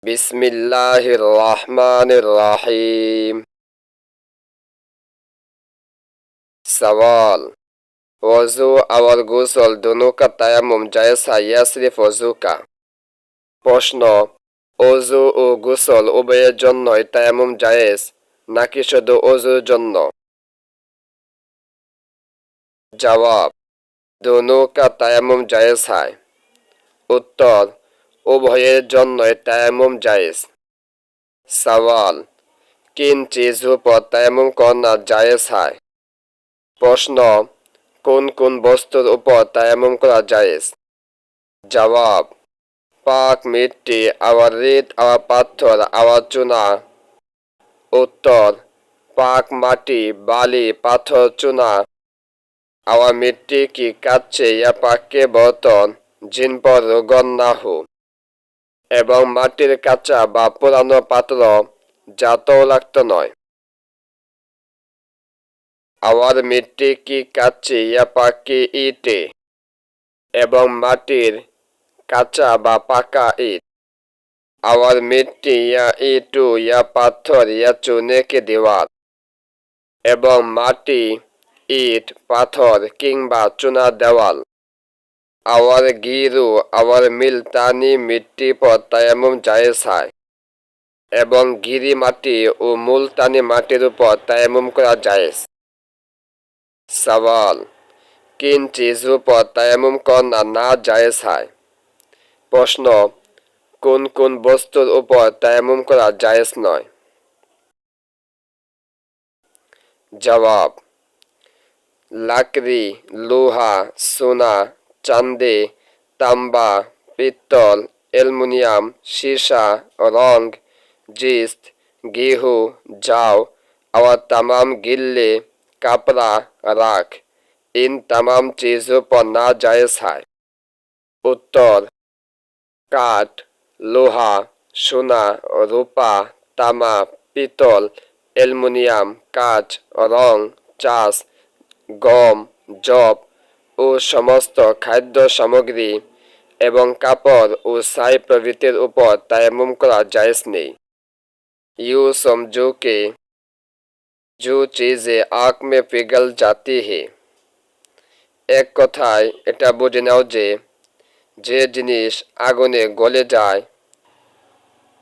बिस्मिल्लाहिर रहमानिर रहीम। सवाल: वजू और गुस्ल दोनों का तयम्मुम जायज़ है या सिर्फ वजू का? প্রশ্ন: অজু ও গোসল উভয়ের জন্যই তায়াম্মুম জায়েজ নাকি শুধু অজুর জন্য? জবাব: दोनों का तयम्मुम जायज़ है। उत्तर: उभयेर जन्नोई तयम्मुम जायज़। सवाल: किन चीज़ों पर तयम्मुम करना जायज़ है? प्रश्न: কোন কোন বস্তুর উপর তায়াম্মুম করা জায়েজ? জবাব: পাক মিট্টি আবার রেত আবার পাথর আবার চুনা। उत्तर: पाक माटी बाली पाथर चूना आवा मिट्टी की कच्चे या पक्के बर्तन जिन पर रोगन ना हो एवं माटिर काचा बा पुरानो पात्र जा तौलाक्त नय। आवार मिट्टी की कच्ची या पक्की ईटे एवं माटिर काचा बा पाका ईट। आवार मिट्टी या ईटू या पाथर या चूने की दीवार एवं माटी ইট পাথর কিংবা চুনা দেওয়াল। আওয়ার গিরু আওয়ার মিলতানি মিট্টি পর তায়াম্মুম জায়েজ হয় এবং গিরি মাটি ও মুলতানি মাটির উপর তায়াম্মুম করা জায়েজ। सवाल: किन चीज़ों पर तयम्मुम करना ना जायज़ है? प्रश्न: কোন কোন বস্তুর উপর তায়াম্মুম করা জায়েজ নয়? জবাব: लाकड़ी लोहा सोना चांदी तांबा पित्तल एल्युमिनियम शीशा रंग जिस्त गेहूँ जाव और तमाम गिल्ले कपड़ा राख इन तमाम चीज़ों पर नाजायज़ है। उत्तर: काठ लोहा सोना रूपा तामा पित्तल एल्युमिनियम काच रंग चाष गम जब ও সমস্ত খাদ্য সামগ্রী এবং কাপড় ও ছাই প্রভৃতির উপর তায়াম্মুম করা জায়েজ নেই। यूं समझो कि जो चीज़ें आग में पिघल जाती है। एक কথায় এটা বুঝে নাও যে যে জিনিস আগুনে গলে যায়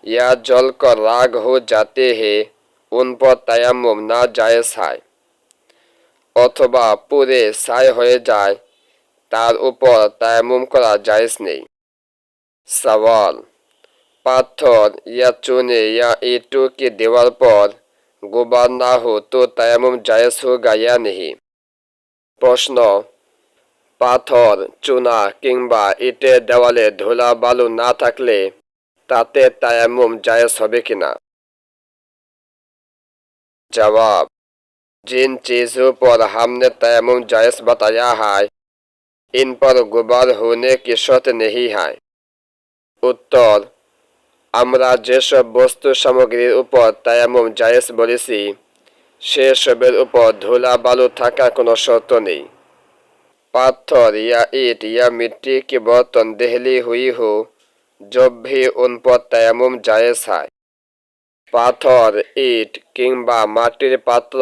या जलकर राख हो जाते हैं उन पर तयम्मुम नाजायज़ है। অথবা পুড়ে ছাই হয়ে যায় তার উপর তায়াম্মুম করা জায়েজ নেই। सवाल: पाथर या चूने या ईंटों की दीवार पर गुबार ना हो तो तयम्मुम जायज़ होगा या नहीं? प्रश्न: পাথর চুনা কিংবা ইটের দেওয়ালে ধুলা বালু না থাকলে তাতে তায়াম্মুম জায়েজ হবে কিনা? जवाब: जिन चीज़ों पर हमने तयम्मुम जायज़ बताया है इन पर गुबार होने की शर्त नहीं है। उत्तर: আমরা যেসব বস্তু সামগ্রীর উপর তায়াম্মুম জায়েজ বলেছি সেসবের উপর ধুলা বালু থাকার কোনো শর্ত নেই। पाथर या ईट या मिट्टी के बर्तन दहली हुई हो जब भी उन पर तयम्मुम जायज़ है। पाथर ईट किंबा माटिर पात्र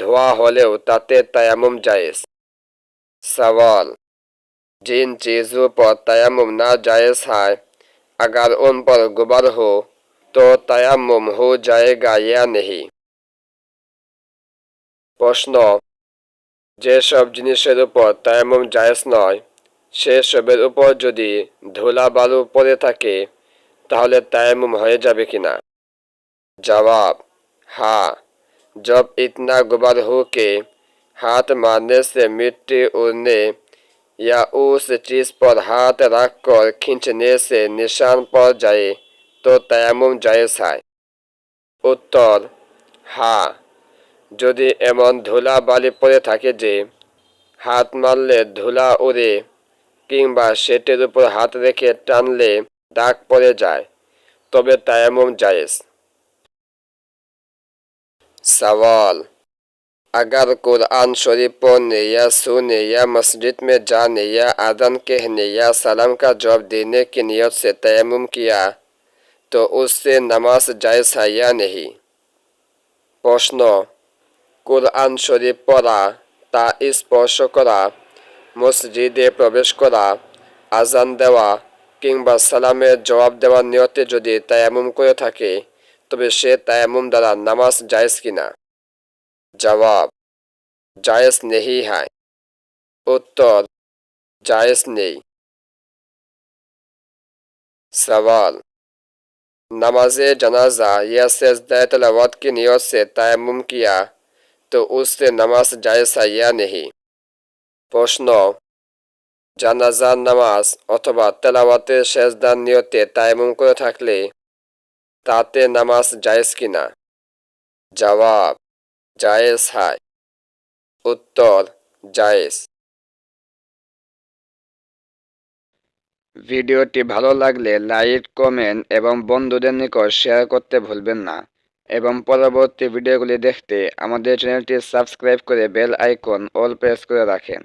धोआ होलेও তাতে তায়াম্মুম জায়েজ। सवाल: जिन चीज़ों पर तयम्मुम ना जायज़ है अगर उन पर गुबार हो तो तयम्मुम हो जाएगा या नहीं? प्रश्न: যেসব জিনিসের উপর তায়াম্মুম জায়েজ নয় সেসবের উপর যদি ধুলা বালু পড়ে থাকে তাহলে তায়াম্মুম হয়ে যাবে কিনা? जवाब: हाँ, जब इतना गुबार हो कि हाथ मारने से मिट्टी उड़ने या उस चीज़ पर हाथ रखकर खींचने से निशान पड़ जाए तो तयम्मुम जायज़ है। उत्तर: हाँ, যদি এমন ধুলা বালি পড়ে থাকে যে হাত মারলে ধুলা উড়ে কিংবা সেটির উপর হাত রেখে টানলে দাগ পড়ে যায় তবে তায়াম্মুম জায়েজ। सवाल: अगर कुरान शरीफ पढ़ने या सुनने या मस्जिद में जाने या आदन कहने या सलाम का जवाब देने की नियत से तयम्मुम किया तो उससे नमाज जायज़ है या नहीं। প্রশ্ন, কুরআন শরীফ পড়া, তা স্পর্শ করা, মসজিদে প্রবেশ করা, আজান দেওয়া কিংবা সালামের জবাব দেওয়ার নিয়তে যদি তায়াম্মুম করে থাকে তবে সে তায়াম্মুম দ্বারা নামাজ জায়েজ কিনা। জবাব, জায়েজ নেহি হ্যায়। উত্তর, জায়েজ নেই। सवाल, नमाज़े जनाजा या सजदा तिलावत की नियत से तयम्मुम किया तो उससे नमाज जायज़ है या नहीं। প্রশ্ন, জানাজার নামাজ অথবা তেলাওয়াতের সেজদার নিয়তে তায়াম্মুম করে থাকলে তাতে নামাজ জায়েজ কিনা। জবাব, জায়েজ হয়। উত্তর, জায়েজ। ভিডিওটি ভালো লাগলে লাইক, কমেন্ট এবং বন্ধুদের নিকট শেয়ার করতে ভুলবেন না এবং পরবর্তী ভিডিওগুলি দেখতে আমাদের চ্যানেলটি সাবস্ক্রাইব করে বেল আইকন অল প্রেস করে রাখেন।